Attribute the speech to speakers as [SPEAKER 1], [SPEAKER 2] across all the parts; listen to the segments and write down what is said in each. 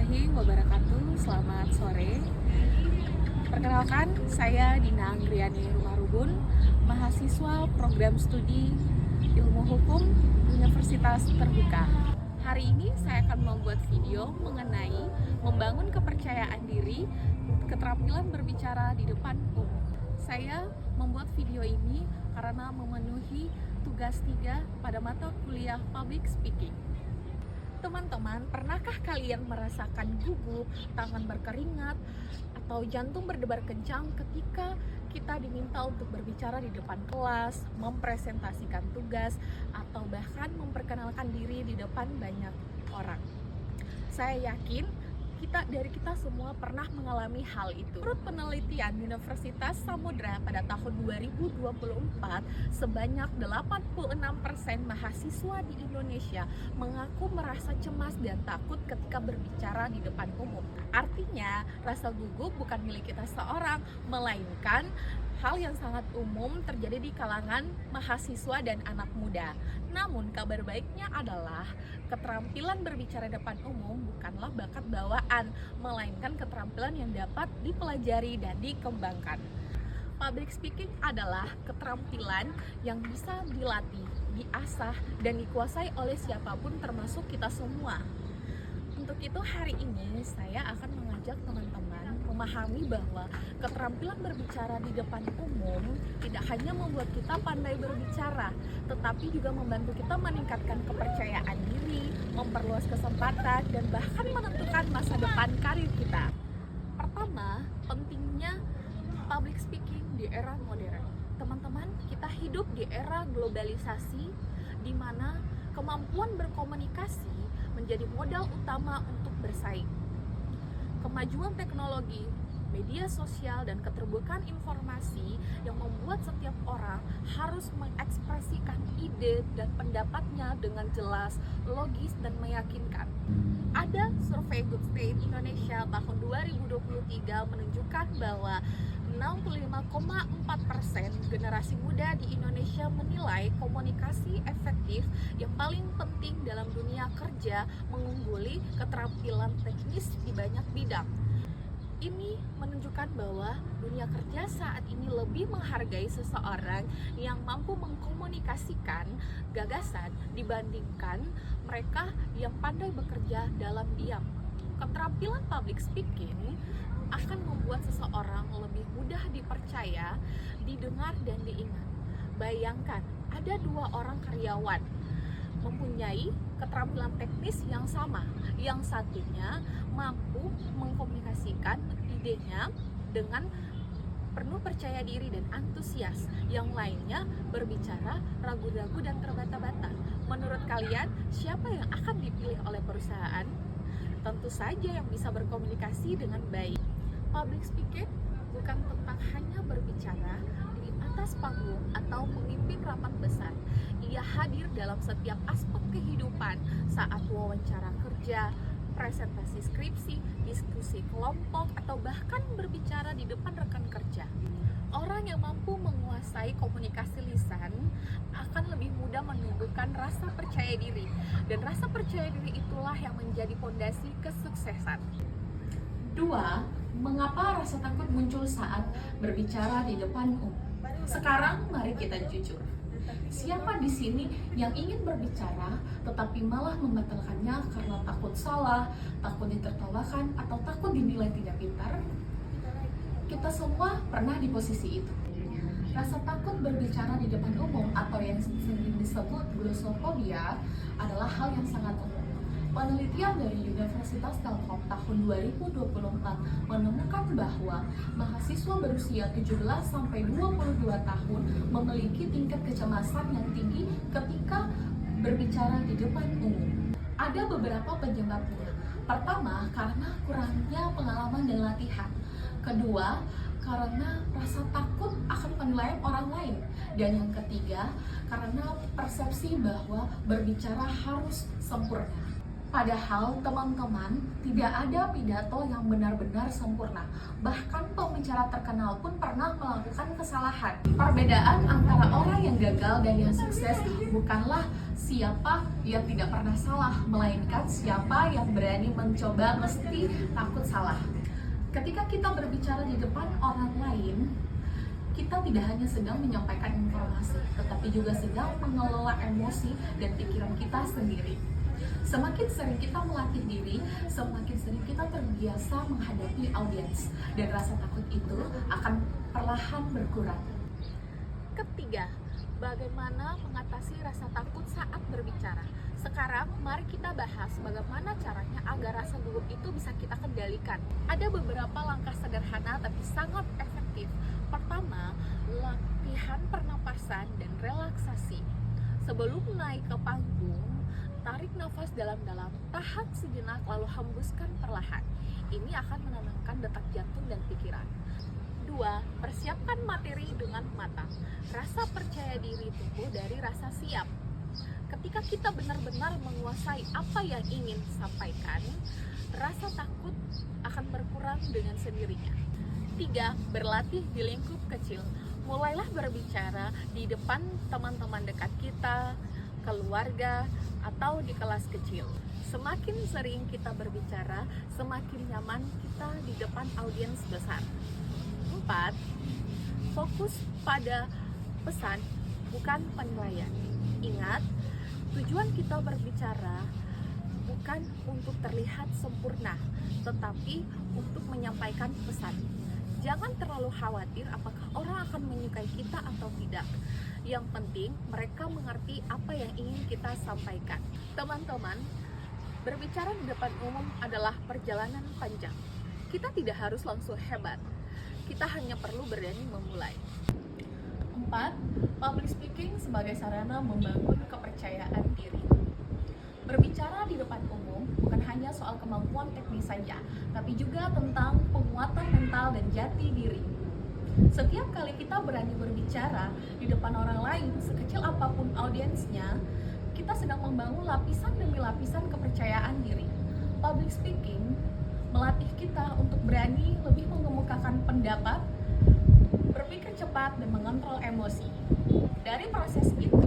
[SPEAKER 1] warahmatullahi wabarakatuh. Selamat sore. Perkenalkan, saya Dina Anggriani Rumarubun, mahasiswa program studi Ilmu Hukum Universitas Terbuka. Hari ini saya akan membuat video mengenai membangun kepercayaan diri, keterampilan berbicara di depan umum. Saya membuat video ini karena memenuhi tugas 3 pada mata kuliah Public Speaking. Teman-teman, pernahkah kalian merasakan gugup, tangan berkeringat, atau jantung berdebar kencang ketika kita diminta untuk berbicara di depan kelas, mempresentasikan tugas, atau bahkan memperkenalkan diri di depan banyak orang? Saya yakin dari kita semua pernah mengalami hal itu. Menurut penelitian Universitas Samudra pada tahun 2024, sebanyak 86% mahasiswa di Indonesia mengaku merasa cemas dan takut ketika berbicara di depan umum. Artinya, rasa gugup bukan milik kita seorang, melainkan hal yang sangat umum terjadi di kalangan mahasiswa dan anak muda. Namun kabar baiknya adalah keterampilan berbicara depan umum bukanlah bakat bawaan, melainkan keterampilan yang dapat dipelajari dan dikembangkan. Public speaking adalah keterampilan yang bisa dilatih, diasah, dan dikuasai oleh siapapun termasuk kita semua. Untuk itu hari ini saya akan mengajak teman-teman memahami bahwa keterampilan berbicara di depan umum tidak hanya membuat kita pandai berbicara, tetapi juga membantu kita meningkatkan kepercayaan diri, memperluas kesempatan, dan bahkan menentukan masa depan karir kita. Pertama, pentingnya public speaking di era modern. Teman-teman, kita hidup di era globalisasi di mana kemampuan berkomunikasi menjadi modal utama untuk bersaing. Kemajuan teknologi, media sosial, dan keterbukaan informasi yang membuat setiap orang harus mengekspresikan ide dan pendapatnya dengan jelas, logis, dan meyakinkan. Ada survei Good State Indonesia tahun 2023 menunjukkan bahwa 65,4% generasi muda di Indonesia menilai komunikasi efektif yang paling penting dalam dunia kerja mengungguli keterampilan teknis di banyak bidang. Ini menunjukkan bahwa dunia kerja saat ini lebih menghargai seseorang yang mampu mengkomunikasikan gagasan dibandingkan mereka yang pandai bekerja dalam diam. Keterampilan public speaking akan membuat seseorang lebih mudah dipercaya, didengar, dan diingat. Bayangkan, ada 2 orang karyawan mempunyai keterampilan teknis yang sama. Yang satunya mampu mengkomunikasikan idenya dengan penuh percaya diri dan antusias. Yang lainnya berbicara ragu-ragu dan terbata-bata. Menurut kalian, siapa yang akan dipilih oleh perusahaan? Tentu saja yang bisa berkomunikasi dengan baik. Public speaking bukan tentang hanya berbicara di atas panggung atau memimpin rapat besar. Ia hadir dalam setiap aspek kehidupan saat wawancara kerja, presentasi skripsi, diskusi kelompok, atau bahkan berbicara di depan rekan kerja. Orang yang mampu menguasai komunikasi lisan akan lebih mudah menumbuhkan rasa percaya diri, dan rasa percaya diri itulah yang menjadi fondasi kesuksesan. 2. Mengapa rasa takut muncul saat berbicara di depan umum? Sekarang mari kita jujur. Siapa di sini yang ingin berbicara tetapi malah membatalkannya karena takut salah, takut ditertawakan, atau takut dinilai tidak pintar? Kita semua pernah di posisi itu. Rasa takut berbicara di depan umum atau yang sering disebut glossophobia adalah hal yang sangat umum. Penelitian dari Universitas Telkom tahun 2024 menemukan bahwa mahasiswa berusia 17-22 tahun memiliki tingkat kecemasan yang tinggi ketika berbicara di depan umum. Ada beberapa penyebabnya. Pertama, karena kurangnya pengalaman dan latihan. Kedua, karena rasa takut akan penilaian orang lain. Dan yang ketiga, karena persepsi bahwa berbicara harus sempurna. Padahal teman-teman, tidak ada pidato yang benar-benar sempurna. Bahkan pembicara terkenal pun pernah melakukan kesalahan. Perbedaan antara orang yang gagal dan yang sukses bukanlah Siapa yang tidak pernah salah, melainkan siapa yang berani mencoba mesti takut salah. Ketika kita berbicara di depan orang lain, kita tidak hanya sedang menyampaikan informasi, tetapi juga sedang mengelola emosi dan pikiran kita sendiri. Semakin sering kita melatih diri, semakin sering kita terbiasa menghadapi audiens, dan rasa takut itu akan perlahan berkurang. Ketiga, bagaimana mengatasi rasa takut saat berbicara. Sekarang mari kita bahas bagaimana caranya agar rasa gugup itu bisa kita kendalikan. Ada beberapa langkah sederhana tapi sangat efektif. Pertama, latihan pernapasan dan relaksasi. Sebelum naik ke panggung, tarik nafas dalam-dalam, tahan sejenak lalu hembuskan perlahan. Ini akan menenangkan detak jantung dan pikiran. 2. Persiapkan materi dengan matang. Rasa percaya diri tumbuh dari rasa siap. Ketika kita benar-benar menguasai apa yang ingin sampaikan, rasa takut akan berkurang dengan sendirinya. 3. Berlatih di lingkup kecil. Mulailah berbicara di depan teman-teman dekat kita, keluarga, atau di kelas kecil. Semakin sering kita berbicara, semakin nyaman kita di depan audiens besar. 4. Fokus pada pesan, bukan penilaian. Ingat, tujuan kita berbicara bukan untuk terlihat sempurna, tetapi untuk menyampaikan pesan. Jangan terlalu khawatir apakah orang akan menyukai kita atau tidak. Yang penting, mereka mengerti apa yang ingin kita sampaikan. Teman-teman, berbicara di depan umum adalah perjalanan panjang. Kita tidak harus langsung hebat. Kita hanya perlu berani memulai. 4. Public speaking sebagai sarana membangun kepercayaan diri. Berbicara di depan umum bukan hanya soal kemampuan teknis saja, tapi juga tentang penguatan mental dan jati diri. Setiap kali kita berani berbicara di depan orang lain, sekecil apapun audiensnya, kita sedang membangun lapisan demi lapisan kepercayaan diri. Public speaking melatih kita untuk berani lebih mengemukakan pendapat, berpikir cepat, dan mengontrol emosi. Dari proses itu,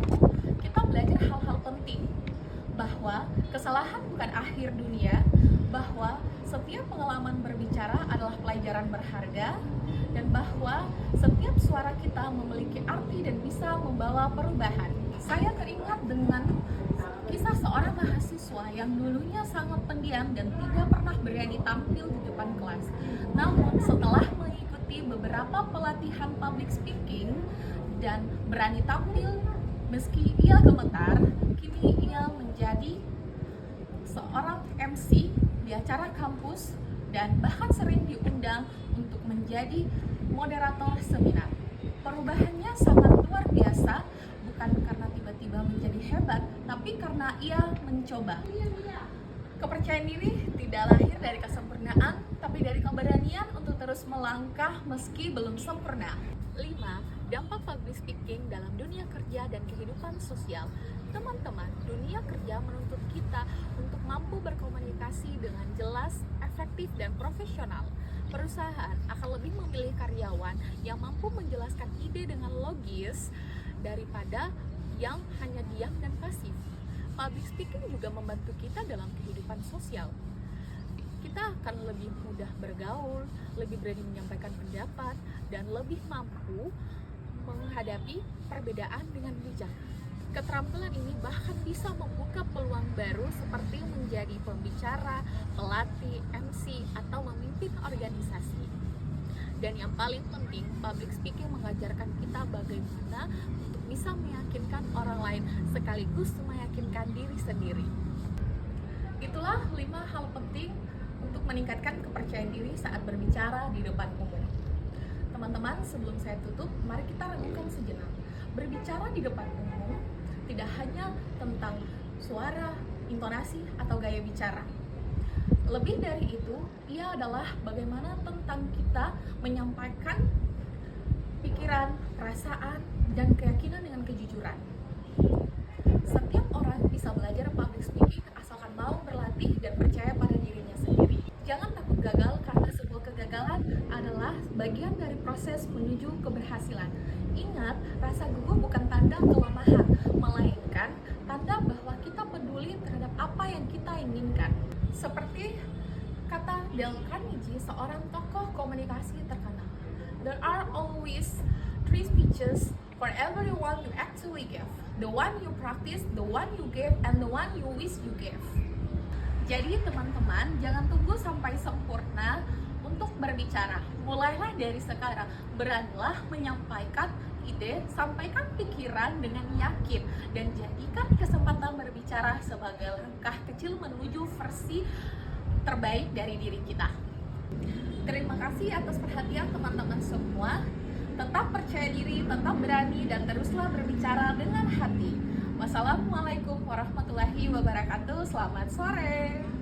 [SPEAKER 1] kita belajar hal-hal penting, bahwa kesalahan bukan akhir dunia, bahwa setiap pengalaman berbicara adalah pelajaran berharga, dan bahwa setiap suara kita memiliki arti dan bisa membawa perubahan. Saya teringat dengan kisah seorang mahasiswa yang dulunya sangat pendiam dan tidak pernah berani tampil di depan kelas. Namun setelah mengikuti beberapa pelatihan public speaking dan berani tampil meski ia gemetar, kini ia menjadi seorang MC di acara kampus dan bahkan sering diundang untuk menjadi moderator seminar. Perubahannya sangat luar biasa, bukan karena tiba-tiba menjadi hebat, tapi karena ia mencoba. Kepercayaan diri tidak lahir dari kesempurnaan, tapi dari keberanian untuk terus melangkah meski belum sempurna. 5. Dampak public speaking dalam dunia kerja dan kehidupan sosial. Teman-teman, dunia kerja menuntut kita untuk mampu berkomunikasi dengan jelas, efektif, dan profesional. Perusahaan akan lebih memilih karyawan yang mampu menjelaskan ide dengan logis daripada yang hanya diam dan pasif. Public speaking juga membantu kita dalam kehidupan sosial. Kita akan lebih mudah bergaul, lebih berani menyampaikan pendapat, dan lebih mampu menghadapi perbedaan dengan bijak. Keterampilan ini bahkan bisa membuka peluang baru seperti menjadi pembicara, pelatih, MC, atau memimpin organisasi. Dan yang paling penting, public speaking mengajarkan kita bagaimana untuk bisa meyakinkan orang lain sekaligus meyakinkan diri sendiri. Itulah 5 hal penting untuk meningkatkan kepercayaan diri saat berbicara di depan umum. Teman-teman, sebelum saya tutup, mari kita renungkan sejenak. Berbicara di depan umum tidak hanya tentang suara, intonasi, atau gaya bicara. Lebih dari itu, ia adalah bagaimana tentang kita menyampaikan pikiran, perasaan, dan keyakinan dengan kejujuran. Setiap orang bisa belajar public speaking asalkan mau berlatih dan percaya pada dirinya sendiri. Jangan takut gagal karena sebuah kegagalan adalah bagian dari proses menuju keberhasilan. Ingat, rasa gugup bukan tanda kelemahan, melainkan tanda terhadap apa yang kita inginkan. Seperti kata Dale Carnegie, seorang tokoh komunikasi terkenal, there are always three speeches for everyone you actually give. The one you practice, the one you give, and the one you wish you give. Jadi teman-teman, jangan tunggu sampai sempurna untuk berbicara. Mulailah dari sekarang. Beranilah menyampaikan ide, sampaikan pikiran dengan yakin, dan jadikan kesempatan berbicara sebagai langkah kecil menuju versi terbaik dari diri kita. Terima kasih atas perhatian teman-teman semua. Tetap percaya diri, tetap berani, dan teruslah berbicara dengan hati. Wassalamualaikum warahmatullahi wabarakatuh. Selamat sore.